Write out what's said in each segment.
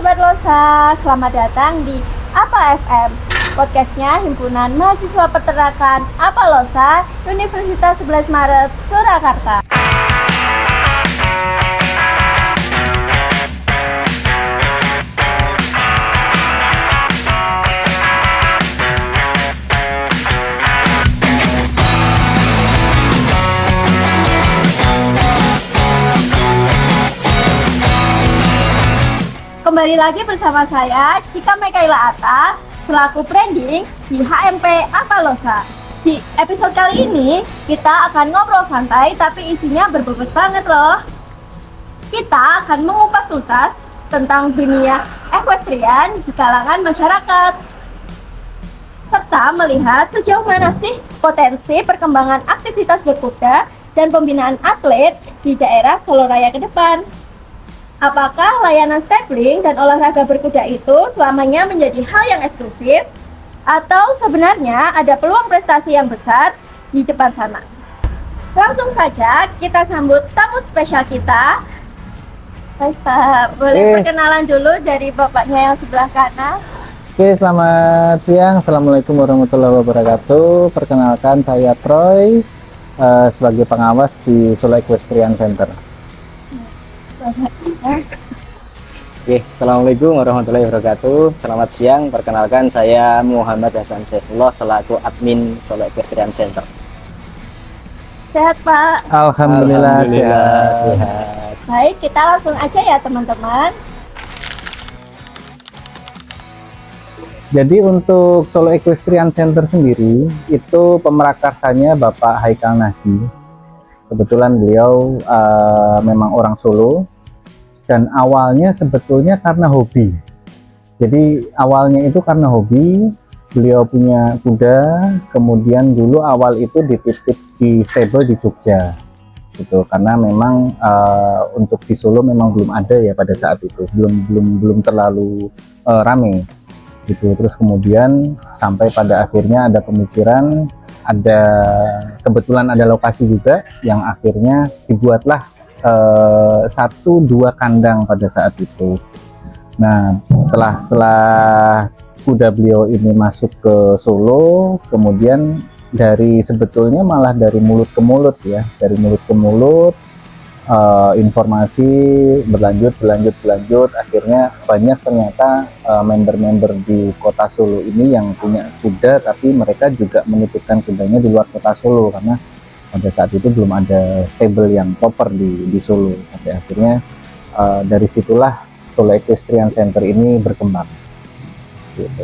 Sobat Losa, selamat datang di Apa FM, podcastnya Himpunan Mahasiswa Peternakan Apa Losa, Universitas 11 Maret, Surakarta. Kembali lagi bersama saya, Cika Mekaila Atta, selaku branding di HMP Apalosa. Di episode kali ini, kita akan ngobrol santai tapi isinya berbobot banget loh. Kita akan mengupas tuntas tentang dunia equestrian di kalangan masyarakat, serta melihat sejauh mana sih potensi perkembangan aktivitas berkuda dan pembinaan atlet di daerah Solo Raya ke depan. Apakah layanan stabling dan olahraga berkuda itu selamanya menjadi hal yang eksklusif? Atau sebenarnya ada peluang prestasi yang besar di depan sana? Langsung saja kita sambut tamu spesial kita. Baik Pak, boleh perkenalan dulu dari Bapaknya yang sebelah kanan. Oke, selamat siang. Assalamualaikum warahmatullahi wabarakatuh. Perkenalkan, saya Troy sebagai pengawas di Solo Equestrian Center. Oke, assalamualaikum warahmatullahi wabarakatuh. Selamat siang, perkenalkan saya Muhammad Hasan Saifullah selaku admin Solo Equestrian Center. Sehat Pak? Alhamdulillah sehat. Baik, kita langsung aja ya teman-teman. Jadi untuk Solo Equestrian Center sendiri itu pemerakarsanya Bapak Haikal Nahdi. Kebetulan beliau memang orang Solo. Dan awalnya sebetulnya karena hobi. Jadi awalnya itu karena hobi, beliau punya kuda, kemudian dulu awal itu dititip di stable di Jogja, gitu. Karena memang untuk di Solo memang belum ada ya pada saat itu, belum terlalu rame, gitu. Terus kemudian sampai pada akhirnya ada pemikiran, kebetulan ada lokasi juga yang akhirnya dibuatlah 1-2 kandang pada saat itu. Nah, setelah kuda beliau ini masuk ke Solo, kemudian sebetulnya malah dari mulut ke mulut ya, dari mulut ke mulut, informasi berlanjut, akhirnya banyak ternyata member-member di kota Solo ini yang punya kuda, tapi mereka juga menitipkan kudanya di luar kota Solo karena pada saat itu belum ada stable yang proper di Solo. Sampai akhirnya dari situlah Solo Equestrian Center ini berkembang, gitu.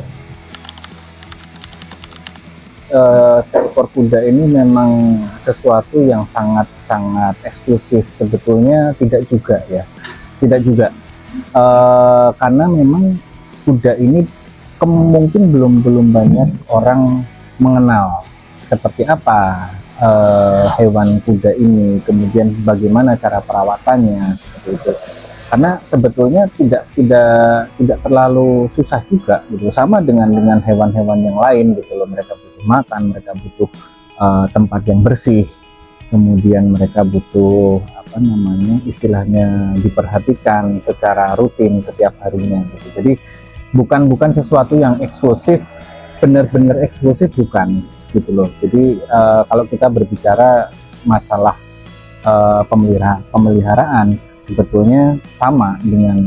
Seekor kuda ini memang sesuatu yang sangat eksklusif sebetulnya, tidak juga karena memang kuda ini mungkin belum banyak orang mengenal seperti apa hewan kuda ini, kemudian bagaimana cara perawatannya, seperti itu. Karena sebetulnya tidak terlalu susah juga, gitu. Sama dengan hewan-hewan yang lain, gitu loh. Mereka butuh makan, mereka butuh tempat yang bersih, kemudian mereka butuh istilahnya diperhatikan secara rutin setiap harinya, gitu. Jadi bukan sesuatu yang eksklusif, benar-benar eksklusif bukan, gitu loh. Jadi kalau kita berbicara masalah pemeliharaan, sebetulnya sama dengan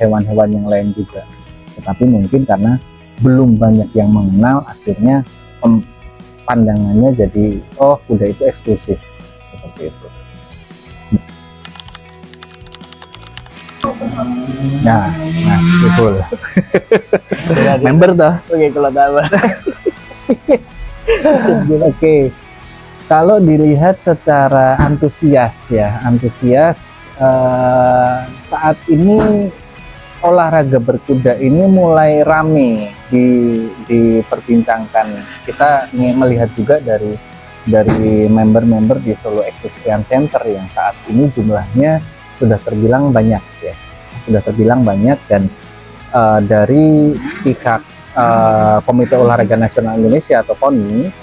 hewan-hewan yang lain juga. Tetapi mungkin karena belum banyak yang mengenal, akhirnya pandangannya jadi kuda itu eksklusif, seperti itu. Nah, betul. Member toh. Oke, kalau tahu. Oke. Kalau dilihat secara antusias saat ini olahraga berkuda ini mulai rame diperbincangkan. Kita melihat juga dari member-member di Solo Equestrian Center yang saat ini jumlahnya sudah terbilang banyak ya. Dan dari pihak Komite Olahraga Nasional Indonesia atau KONI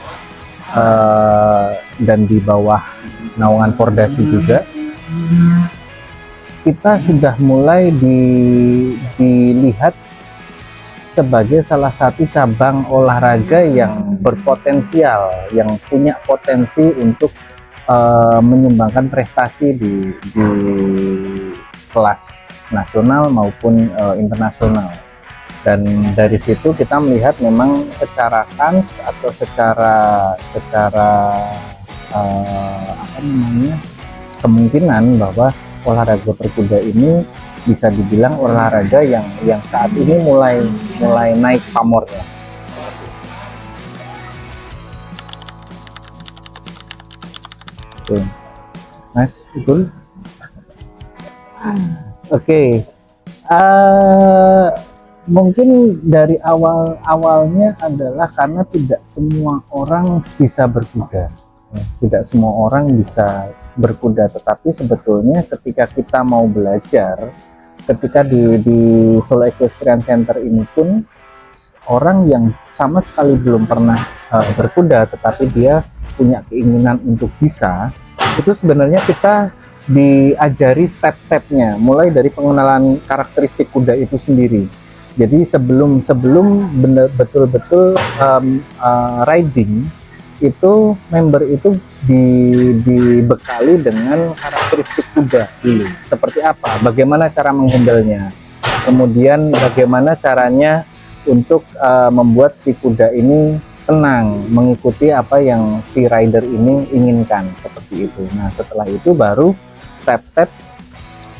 dan di bawah naungan Pordasi juga kita sudah mulai dilihat sebagai salah satu cabang olahraga yang berpotensial, yang punya potensi untuk menyumbangkan prestasi di kelas nasional maupun internasional. Dan dari situ kita melihat memang secara kans atau secara kemungkinan bahwa olahraga berkuda ini bisa dibilang olahraga yang saat ini mulai naik pamornya. Oke, nice, betul. Oke, mungkin dari awalnya adalah karena tidak semua orang bisa berkuda, tidak semua orang bisa berkuda, tetapi sebetulnya ketika kita mau belajar, ketika di Solo Equestrian Center ini pun orang yang sama sekali belum pernah berkuda, tetapi dia punya keinginan untuk bisa, itu sebenarnya kita diajari step-stepnya, mulai dari pengenalan karakteristik kuda itu sendiri. Jadi sebelum betul-betul riding itu member itu dibekali dengan karakteristik kuda dulu, seperti apa, bagaimana cara menghandlenya, kemudian bagaimana caranya untuk membuat si kuda ini tenang, mengikuti apa yang si rider ini inginkan, seperti itu. Nah, setelah itu baru step-step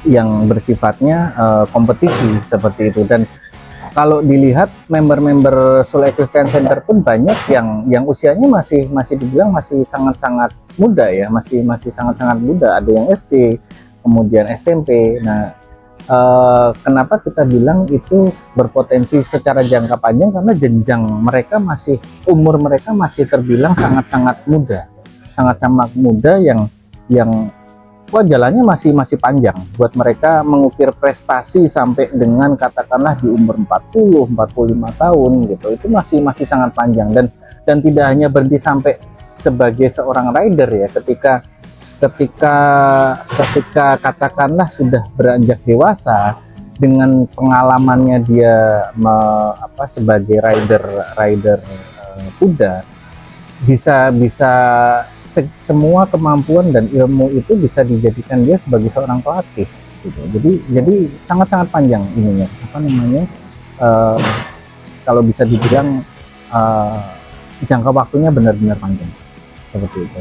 yang bersifatnya kompetisi, seperti itu. Dan kalau dilihat member-member Solo Equestrian Center pun banyak yang usianya masih dibilang masih sangat-sangat muda ya, masih sangat-sangat muda. Ada yang SD, kemudian SMP. Nah, kenapa kita bilang itu berpotensi secara jangka panjang? Karena jenjang mereka umur mereka masih terbilang sangat-sangat muda, yang jalannya masih panjang buat mereka mengukir prestasi sampai dengan katakanlah di umur 40-45 tahun gitu. Itu masih sangat panjang, dan tidak hanya berhenti sampai sebagai seorang rider ya, ketika katakanlah sudah beranjak dewasa, dengan pengalamannya dia sebagai rider kuda, bisa semua kemampuan dan ilmu itu bisa dijadikan dia sebagai seorang pelatih gitu. Jadi sangat panjang ininya, kalau bisa dibilang jangka waktunya benar-benar panjang, seperti itu.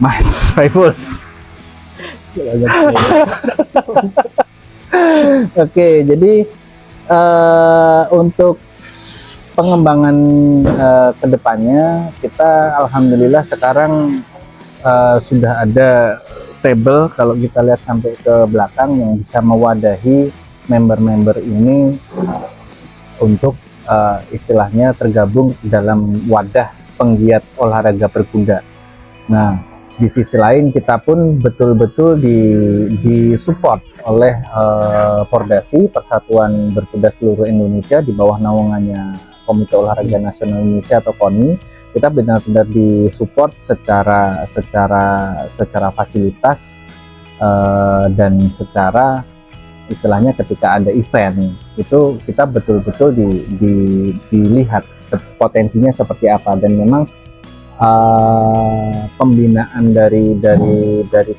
Mas Faiful. Oke, jadi untuk pengembangan kedepannya kita alhamdulillah sekarang sudah ada stable, kalau kita lihat sampai ke belakang, yang bisa mewadahi member-member ini untuk istilahnya tergabung dalam wadah penggiat olahraga berkuda. Nah, di sisi lain kita pun betul-betul disupport oleh Pordasi, Persatuan Berkuda Seluruh Indonesia, di bawah naungannya Komite Olahraga Nasional Indonesia atau KONI. Kita benar-benar disupport secara fasilitas dan secara istilahnya ketika ada event itu kita betul-betul dilihat potensinya seperti apa. Dan memang pembinaan dari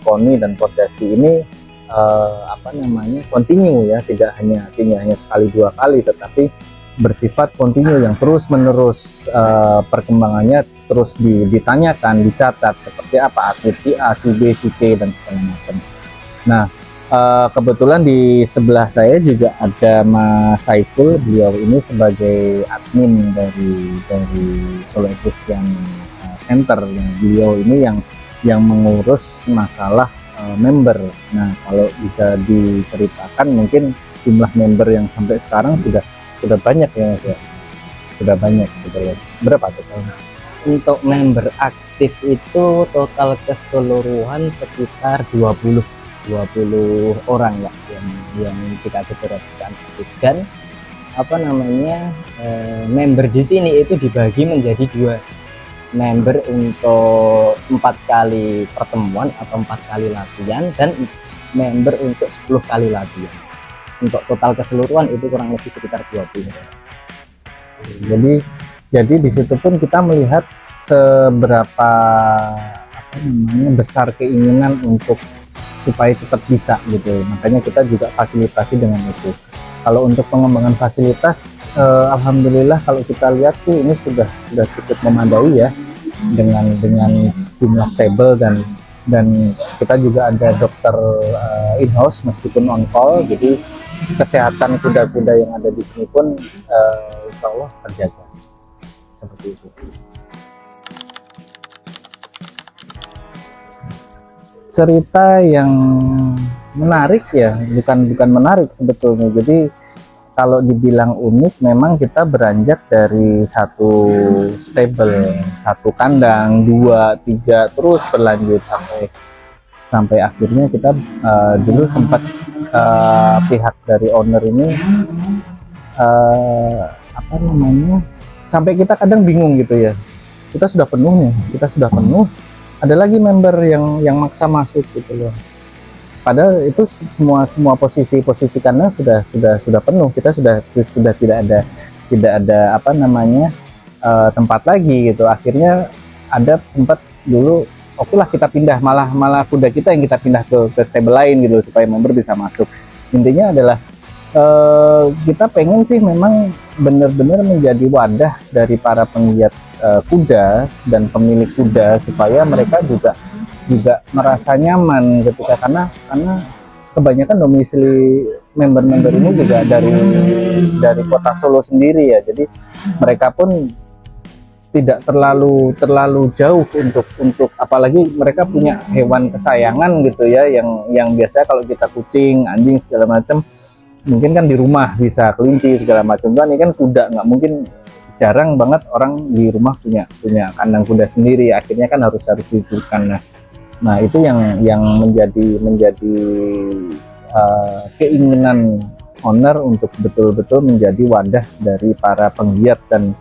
KONI dan Pordasi ini continue ya, tidak hanya sekali dua kali, tetapi bersifat kontinu yang terus menerus, perkembangannya terus ditanyakan, dicatat seperti apa atlet si A, si B, si C dan segala macam. Nah, kebetulan di sebelah saya juga ada Mas Saiful. Beliau ini sebagai admin dari Solo Equestrian Center, yang beliau ini yang mengurus masalah member. Nah, kalau bisa diceritakan mungkin jumlah member yang sampai sekarang sudah banyak ya Mas ya. Sudah banyak gitu ya. Berapa total? Untuk member aktif itu total keseluruhan sekitar 20 orang ya yang kita kategorikan aktif. Dan member di sini itu dibagi menjadi dua. member untuk 4 kali pertemuan atau 4 kali latihan, dan member untuk 10 kali latihan. Untuk total keseluruhan itu kurang lebih sekitar 20. Jadi di situ pun kita melihat seberapa besar keinginan untuk supaya cepat bisa gitu. Makanya kita juga fasilitasi dengan itu. Kalau untuk pengembangan fasilitas, alhamdulillah kalau kita lihat sih ini sudah cukup memadai ya, dengan jumlah stable, dan kita juga ada dokter in-house meskipun on call, jadi kesehatan kuda-kuda yang ada di sini pun insya Allah terjaga seperti itu. Cerita yang menarik ya, bukan menarik sebetulnya. Jadi kalau dibilang unik, memang kita beranjak dari satu stable, satu kandang, 2, 3, terus berlanjut sampai akhirnya kita dulu sempat pihak dari owner ini sampai kita kadang bingung gitu ya, kita sudah penuh nih, ada lagi member yang maksa masuk gitu loh. Padahal itu semua posisi kandang sudah penuh, kita sudah tidak ada tempat lagi gitu. Akhirnya ada sempat dulu, oke lah kita pindah, malah kuda kita yang kita pindah ke stable lain gitu supaya member bisa masuk. Intinya adalah kita pengen sih memang benar-benar menjadi wadah dari para penggiat kuda dan pemilik kuda, supaya mereka juga merasa nyaman ketika, karena kebanyakan domisili member-member ini juga dari kota Solo sendiri ya, jadi mereka pun tidak terlalu jauh untuk apalagi mereka punya hewan kesayangan gitu ya, yang biasanya kalau kita kucing, anjing segala macam mungkin kan di rumah bisa, kelinci segala macam, kan ini kan kuda, nggak mungkin, jarang banget orang di rumah punya kandang kuda sendiri, akhirnya kan harus dihidupkan. Nah itu yang menjadi keinginan owner untuk betul-betul menjadi wadah dari para penggiat dan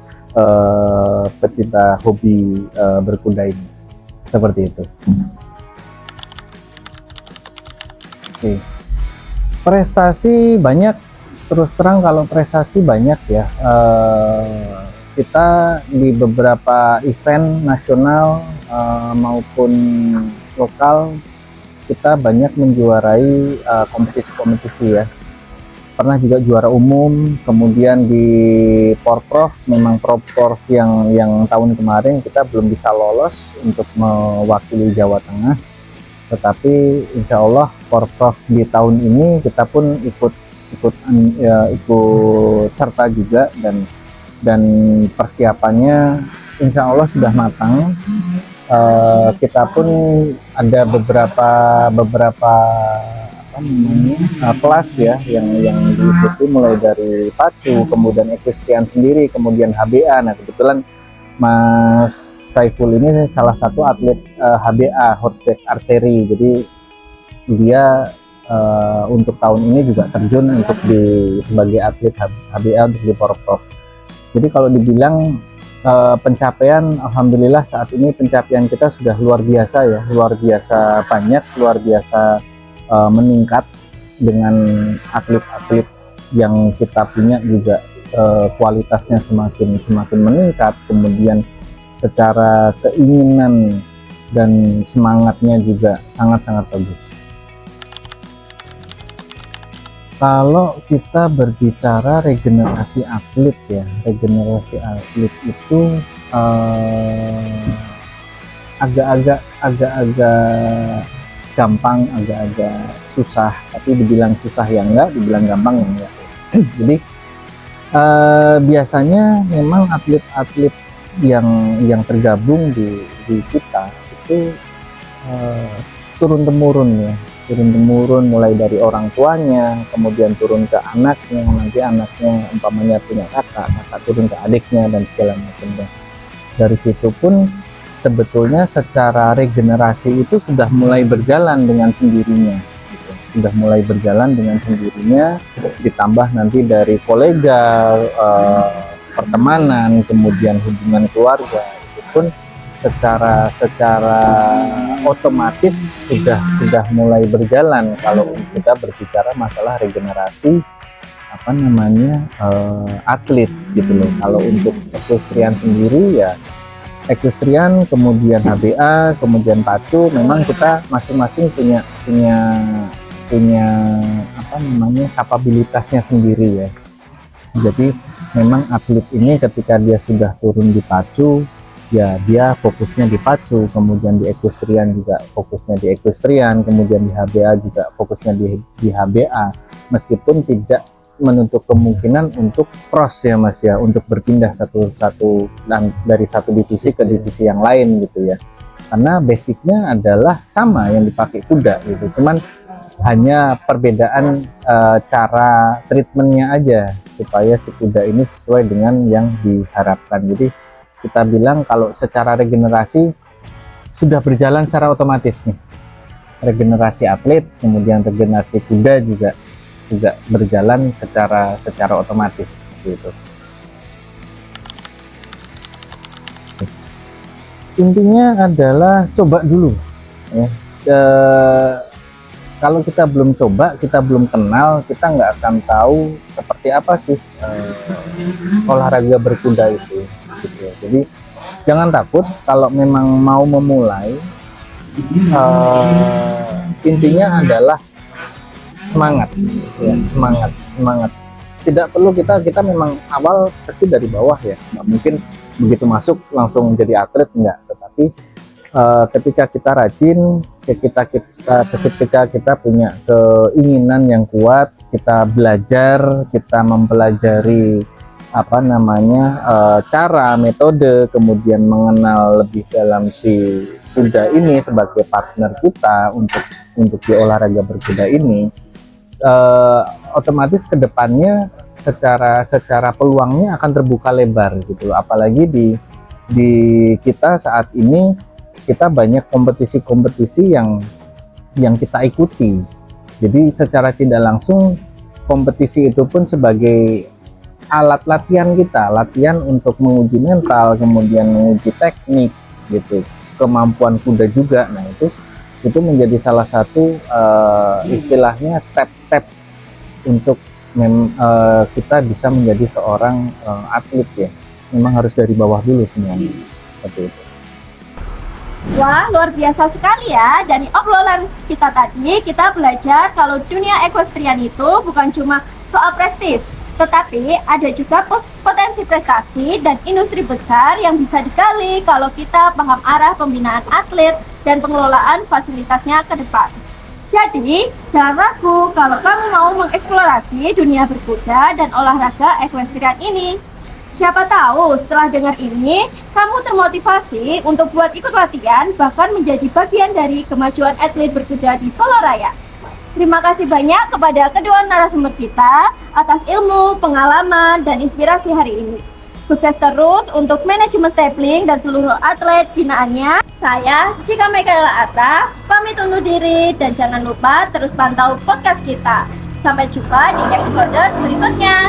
pecinta hobi berkuda ini, seperti itu. Oke. Prestasi banyak, terus terang kalau prestasi banyak ya, kita di beberapa event nasional maupun lokal kita banyak menjuarai kompetisi-kompetisi ya. Pernah juga juara umum, kemudian di Porprov, memang Porprov yang tahun kemarin kita belum bisa lolos untuk mewakili Jawa Tengah, tetapi insya Allah Porprov di tahun ini kita pun ikut serta juga, dan persiapannya insya Allah sudah matang. Kita pun ada beberapa kelas ya yang diikuti, mulai dari pacu, kemudian equestrian sendiri, kemudian HBA. Nah kebetulan Mas Saiful ini salah satu atlet HBA, horseback archery, jadi dia untuk tahun ini juga terjun untuk sebagai atlet HBA untuk di Porprov. Jadi kalau dibilang pencapaian, alhamdulillah saat ini pencapaian kita sudah luar biasa ya, luar biasa banyak, luar biasa meningkat, dengan atlet-atlet yang kita punya juga kualitasnya semakin meningkat, kemudian secara keinginan dan semangatnya juga sangat-sangat bagus. Kalau kita berbicara regenerasi atlet ya, regenerasi atlet itu agak-agak gampang, agak-agak susah, tapi dibilang susah ya enggak, dibilang gampang ya enggak. Jadi biasanya memang atlet-atlet yang tergabung di kita itu turun temurun ya, mulai dari orang tuanya, kemudian turun ke anaknya, nanti anaknya umpamanya punya kakak turun ke adiknya dan segala macam. Dari situ pun sebetulnya secara regenerasi itu sudah mulai berjalan dengan sendirinya gitu. Sudah mulai berjalan dengan sendirinya, ditambah nanti dari kolega, pertemanan, kemudian hubungan keluarga, itu pun secara otomatis sudah mulai berjalan kalau kita berbicara masalah regenerasi atlet gitu loh. Kalau untuk equestrian sendiri ya equestrian, kemudian HBA, kemudian pacu, memang kita masing-masing punya kapabilitasnya sendiri ya. Jadi memang atlet ini ketika dia sudah turun di pacu, ya dia fokusnya di pacu, kemudian di equestrian juga fokusnya di equestrian, kemudian di HBA juga fokusnya di HBA, meskipun tidak menutup kemungkinan untuk cross ya Mas ya, untuk berpindah dari satu divisi ke divisi yang lain gitu ya, karena basicnya adalah sama yang dipakai kuda gitu, cuman hanya perbedaan cara treatmentnya aja supaya si kuda ini sesuai dengan yang diharapkan. Jadi kita bilang kalau secara regenerasi sudah berjalan secara otomatis nih, regenerasi atlet, kemudian regenerasi kuda juga berjalan secara otomatis gitu. Intinya adalah coba dulu ya. Kalau kita belum coba, kita belum kenal, kita nggak akan tahu seperti apa sih olahraga berkuda itu gitu. Jadi jangan takut kalau memang mau memulai, intinya adalah semangat ya, semangat. Tidak perlu kita memang awal pasti dari bawah ya, nggak mungkin begitu masuk langsung jadi atlet, enggak. Tetapi ketika kita rajin, ketika kita punya keinginan yang kuat, kita belajar, kita mempelajari cara, metode, kemudian mengenal lebih dalam si kuda ini sebagai partner kita untuk di olahraga berkuda ini, otomatis kedepannya secara peluangnya akan terbuka lebar gitu loh. Apalagi di kita saat ini kita banyak kompetisi-kompetisi yang kita ikuti. Jadi secara tidak langsung kompetisi itu pun sebagai alat latihan kita, latihan untuk menguji mental, kemudian menguji teknik gitu, kemampuan kuda juga. Nah itu menjadi salah satu istilahnya step-step untuk kita bisa menjadi seorang atlet ya. Memang harus dari bawah dulu semuanya, seperti itu. Wah, luar biasa sekali ya. Dari obrolan kita tadi, kita belajar kalau dunia equestrian itu bukan cuma soal prestis, tetapi ada juga potensi prestasi dan industri besar yang bisa digali kalau kita paham arah pembinaan atlet dan pengelolaan fasilitasnya ke depan. Jadi, jangan ragu kalau kamu mau mengeksplorasi dunia berkuda dan olahraga equestrian ini. Siapa tahu setelah dengar ini, kamu termotivasi untuk buat ikut latihan, bahkan menjadi bagian dari kemajuan atlet berkuda di Solo Raya. Terima kasih banyak kepada kedua narasumber kita atas ilmu, pengalaman, dan inspirasi hari ini. Sukses terus untuk manajemen stapling dan seluruh atlet binaannya. Saya, Cika Mikaela Atta, pamit undur diri dan jangan lupa terus pantau podcast kita. Sampai jumpa di episode berikutnya.